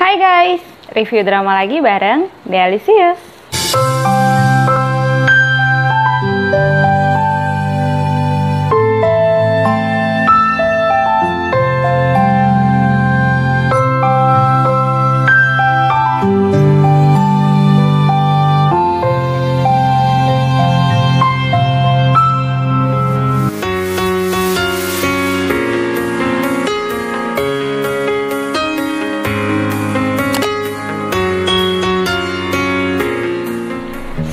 Hai guys, review drama lagi bareng Delicious.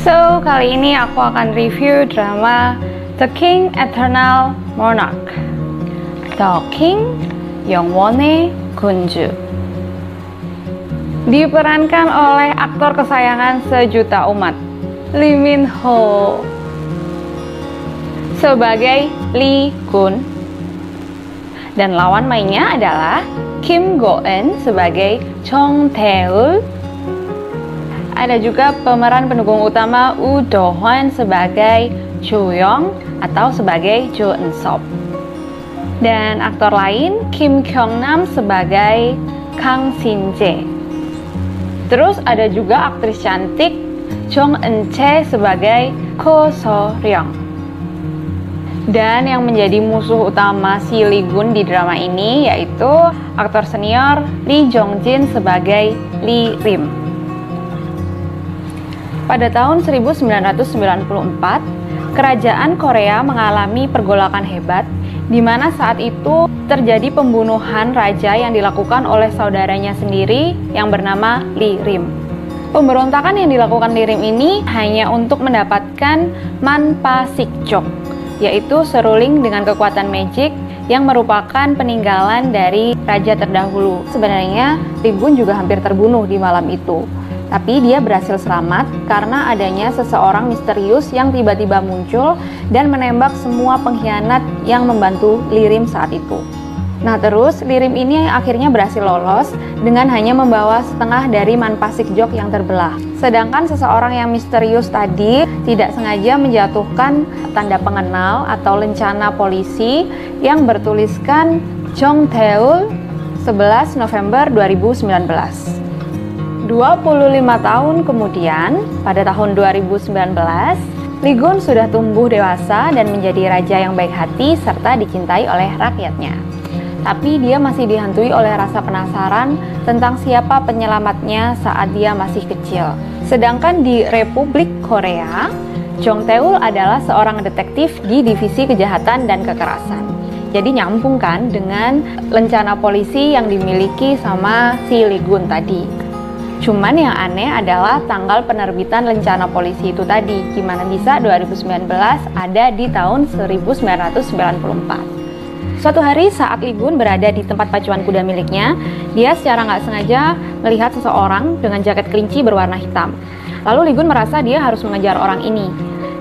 So, kali ini aku akan review drama The King Eternal Monarch, The King 영원의 군주. Diperankan oleh aktor kesayangan sejuta umat, Lee Min Ho sebagai Lee Gun, dan lawan mainnya adalah Kim Go Eun sebagai Jong Tae-ul. Ada juga pemeran pendukung utama Woo Do Hwan sebagai Jo Young atau sebagai Jo Eun Sop. Dan aktor lain Kim Kyung Nam sebagai Kang Sin Jae. Terus ada juga aktris cantik Jong Eun Chae sebagai Ko So Ryung. Dan yang menjadi musuh utama si Lee Gun di drama ini yaitu aktor senior Lee Jong Jin sebagai Lee Rim. Pada tahun 1994, kerajaan Korea mengalami pergolakan hebat, di mana saat itu terjadi pembunuhan raja yang dilakukan oleh saudaranya sendiri yang bernama Lee Rim. Pemberontakan yang dilakukan Lee Rim ini hanya untuk mendapatkan Manpa Sikjok, yaitu seruling dengan kekuatan magic yang merupakan peninggalan dari raja terdahulu. Sebenarnya Lee Gun juga hampir terbunuh di malam itu. Tapi dia berhasil selamat karena adanya seseorang misterius yang tiba-tiba muncul dan menembak semua pengkhianat yang membantu Lee Rim saat itu. Nah terus Lee Rim ini akhirnya berhasil lolos dengan hanya membawa setengah dari Manpa Sikjok yang terbelah. Sedangkan seseorang yang misterius tadi tidak sengaja menjatuhkan tanda pengenal atau lencana polisi yang bertuliskan Jong Tae-ul 11 November 2019. 25 tahun kemudian, pada tahun 2019, Lee Gun sudah tumbuh dewasa dan menjadi raja yang baik hati serta dicintai oleh rakyatnya. Tapi dia masih dihantui oleh rasa penasaran tentang siapa penyelamatnya saat dia masih kecil. Sedangkan di Republik Korea, Jong Tae-ul adalah seorang detektif di divisi kejahatan dan kekerasan. Jadi nyambung kan dengan lencana polisi yang dimiliki sama si Lee Gun tadi. Cuman yang aneh adalah tanggal penerbitan lencana polisi itu tadi. Gimana bisa 2019 ada di tahun 1994. Suatu hari saat Lee Gun berada di tempat pacuan kuda miliknya, dia secara nggak sengaja melihat seseorang dengan jaket kelinci berwarna hitam. Lalu Lee Gun merasa dia harus mengejar orang ini.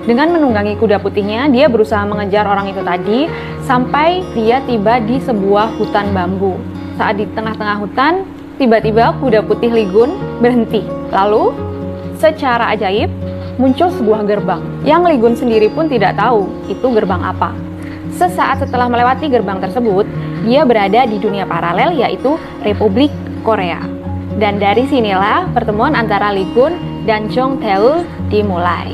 Dengan menunggangi kuda putihnya, dia berusaha mengejar orang itu tadi sampai dia tiba di sebuah hutan bambu. Saat di tengah-tengah hutan, tiba-tiba kuda putih Lee Gun berhenti. Lalu, secara ajaib, muncul sebuah gerbang yang Lee Gun sendiri pun tidak tahu itu gerbang apa. Sesaat setelah melewati gerbang tersebut, dia berada di dunia paralel yaitu Republik Korea. Dan dari sinilah pertemuan antara Lee Gun dan Jong Tae-ul dimulai.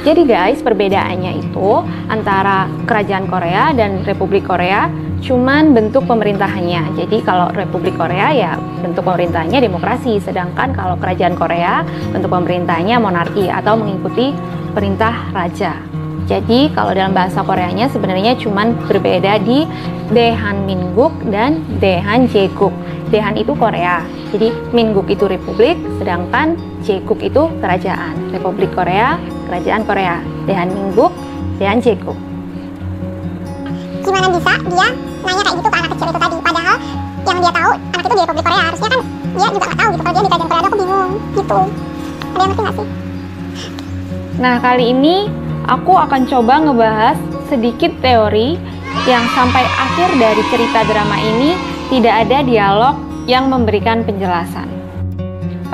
Jadi guys, perbedaannya itu antara kerajaan Korea dan Republik Korea cuman bentuk pemerintahannya. Jadi kalau Republik Korea ya bentuk pemerintahannya demokrasi, sedangkan kalau kerajaan Korea bentuk pemerintahannya monarki atau mengikuti perintah raja. Jadi kalau dalam bahasa Koreanya sebenarnya cuman berbeda di Daehanminguk dan Daehanje국. Daehan itu Korea, jadi Minguk itu republik, sedangkan Je국 itu kerajaan. Republik Korea, kerajaan Korea. Daehanminguk, Daehanje국. Gimana bisa dia nanya kayak gitu ke anak kecil itu tadi, padahal yang dia tahu anak itu di Republik Korea, harusnya kan dia juga nggak tahu gitu kalau dia di kerajaan Korea. Aku bingung gitu, ada yang ngerti nggak sih? Nah kali ini aku akan coba ngebahas sedikit teori yang sampai akhir dari cerita drama ini tidak ada dialog yang memberikan penjelasan.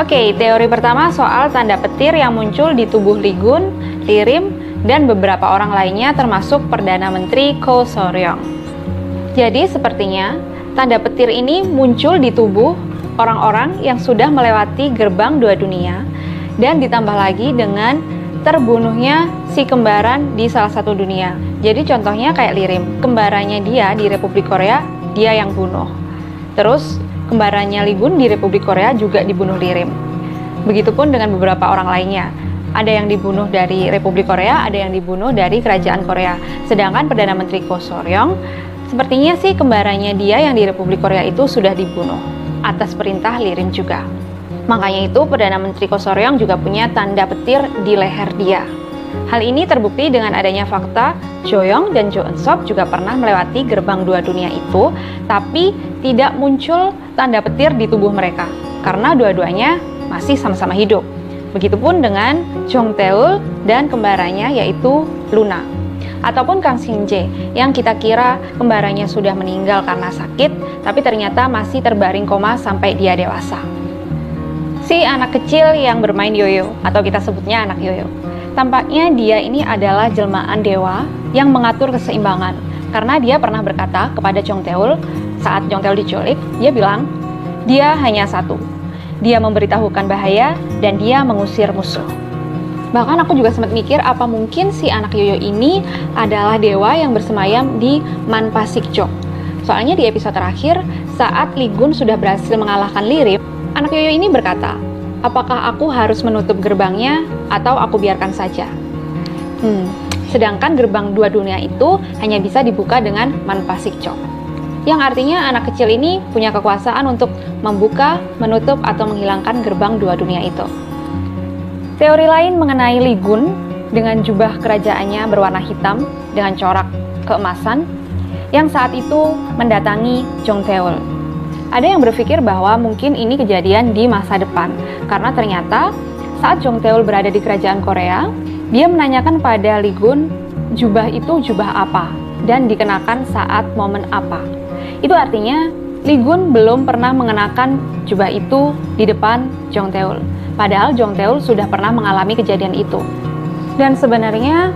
Oke, teori pertama soal tanda petir yang muncul di tubuh Lee Gun, Lee Rim, dan beberapa orang lainnya termasuk Perdana Menteri Ko So Ryung. Jadi sepertinya tanda petir ini muncul di tubuh orang-orang yang sudah melewati gerbang dua dunia, dan ditambah lagi dengan terbunuhnya si kembaran di salah satu dunia. Jadi contohnya kayak Lirim, kembarannya dia di Republik Korea, dia yang bunuh. Terus kembarannya Lee-gun di Republik Korea juga dibunuh Lirim. Begitupun dengan beberapa orang lainnya. Ada yang dibunuh dari Republik Korea, ada yang dibunuh dari Kerajaan Korea. Sedangkan Perdana Menteri Ko Soryong, sepertinya sih kembarannya dia yang di Republik Korea itu sudah dibunuh atas perintah Lirim juga. Makanya itu Perdana Menteri Ko Soryong juga punya tanda petir di leher dia. Hal ini terbukti dengan adanya fakta Jo-young dan Jo Eun-sop juga pernah melewati gerbang dua dunia itu, tapi tidak muncul tanda petir di tubuh mereka karena dua-duanya masih sama-sama hidup. Begitupun dengan Jong Tae-ul dan kembarannya yaitu Luna. Ataupun Kang Shin-jae yang kita kira kembarannya sudah meninggal karena sakit, tapi ternyata masih terbaring koma sampai dia dewasa. Si anak kecil yang bermain yoyo, atau kita sebutnya anak yoyo. Tampaknya dia ini adalah jelmaan dewa yang mengatur keseimbangan. Karena dia pernah berkata kepada Jong Tae-ul saat Jong Tae-ul diculik, dia bilang, dia hanya satu. Dia memberitahukan bahaya dan dia mengusir musuh. Bahkan aku juga sempat mikir apa mungkin si anak yoyo ini adalah dewa yang bersemayam di Manpasikjok. Soalnya di episode terakhir, saat Lee-gun sudah berhasil mengalahkan Lirim, anak yoyo ini berkata, apakah aku harus menutup gerbangnya atau aku biarkan saja? Sedangkan gerbang dua dunia itu hanya bisa dibuka dengan Manpasikjok. Yang artinya anak kecil ini punya kekuasaan untuk membuka, menutup, atau menghilangkan gerbang dua dunia itu. Teori lain mengenai Lee-gun dengan jubah kerajaannya berwarna hitam dengan corak keemasan yang saat itu mendatangi Jong Tae-ul. Ada yang berpikir bahwa mungkin ini kejadian di masa depan, karena ternyata saat Jong Tae-ul berada di kerajaan Korea, dia menanyakan pada Lee-gun jubah itu jubah apa dan dikenakan saat momen apa. Itu artinya Lee-gun belum pernah mengenakan jubah itu di depan Jong Tae-ul, padahal Jong Tae-ul sudah pernah mengalami kejadian itu. Dan sebenarnya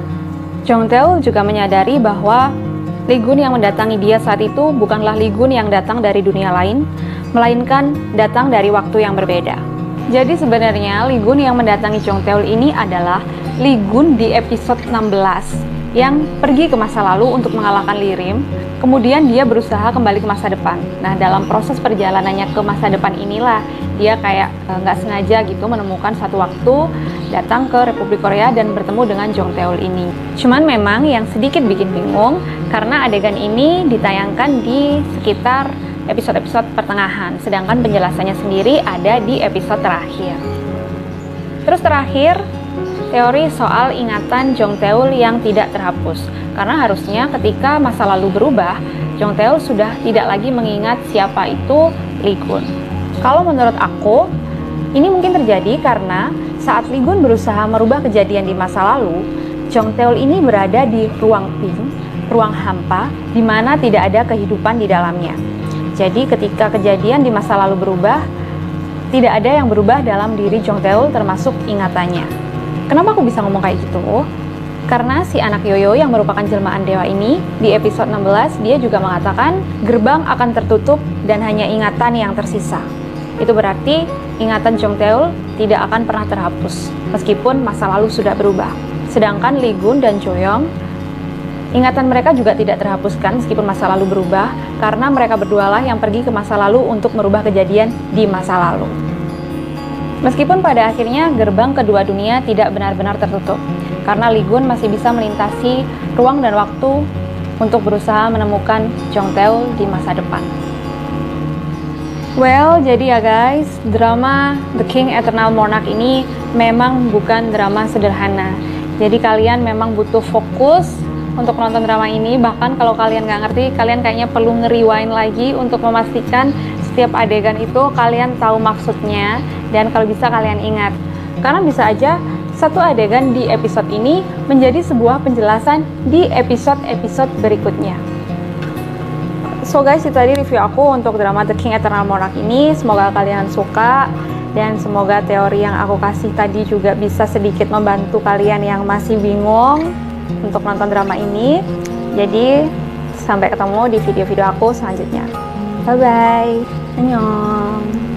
Jong Tae-ul juga menyadari bahwa Lee-gun yang mendatangi dia saat itu bukanlah Lee-gun yang datang dari dunia lain, melainkan datang dari waktu yang berbeda. Jadi sebenarnya Lee-gun yang mendatangi Jong Tae-ul ini adalah Lee-gun di episode 16 yang pergi ke masa lalu untuk mengalahkan Lirim, kemudian dia berusaha kembali ke masa depan. Nah, dalam proses perjalanannya ke masa depan inilah dia kayak nggak sengaja gitu menemukan satu waktu datang ke Republik Korea dan bertemu dengan Jong Tae-ul ini. Cuman memang yang sedikit bikin bingung karena adegan ini ditayangkan di sekitar episode-episode pertengahan, sedangkan penjelasannya sendiri ada di episode terakhir. Terus terakhir, teori soal ingatan Jong Tae-ul yang tidak terhapus. Karena harusnya ketika masa lalu berubah, Jong Tae-ul sudah tidak lagi mengingat siapa itu Lee-gun. Kalau menurut aku, ini mungkin terjadi karena saat Lee-gun berusaha merubah kejadian di masa lalu, Jong Tae-ul ini berada di ruang pink, ruang hampa, di mana tidak ada kehidupan di dalamnya. Jadi ketika kejadian di masa lalu berubah, tidak ada yang berubah dalam diri Jong Tae-ul termasuk ingatannya. Kenapa aku bisa ngomong kayak gitu? Karena si anak yoyo yang merupakan jelmaan dewa ini, di episode 16 dia juga mengatakan gerbang akan tertutup dan hanya ingatan yang tersisa. Itu berarti ingatan Jong Tae-ul tidak akan pernah terhapus, meskipun masa lalu sudah berubah. Sedangkan Lee-gun dan Jo-young, ingatan mereka juga tidak terhapuskan meskipun masa lalu berubah, karena mereka berdualah yang pergi ke masa lalu untuk merubah kejadian di masa lalu. Meskipun pada akhirnya gerbang kedua dunia tidak benar-benar tertutup, karena Lee-gun masih bisa melintasi ruang dan waktu untuk berusaha menemukan Jong Tae-ul di masa depan. Well, jadi ya guys, drama The King Eternal Monarch ini memang bukan drama sederhana. Jadi kalian memang butuh fokus untuk nonton drama ini. Bahkan kalau kalian nggak ngerti, kalian kayaknya perlu nge-rewind lagi untuk memastikan setiap adegan itu kalian tahu maksudnya, dan kalau bisa kalian ingat. Karena bisa aja satu adegan di episode ini menjadi sebuah penjelasan di episode-episode berikutnya. So guys, itu tadi review aku untuk drama The King Eternal Monarch ini. Semoga kalian suka, dan semoga teori yang aku kasih tadi juga bisa sedikit membantu kalian yang masih bingung untuk nonton drama ini. Jadi, sampai ketemu di video-video aku selanjutnya. Bye-bye. Annyeong.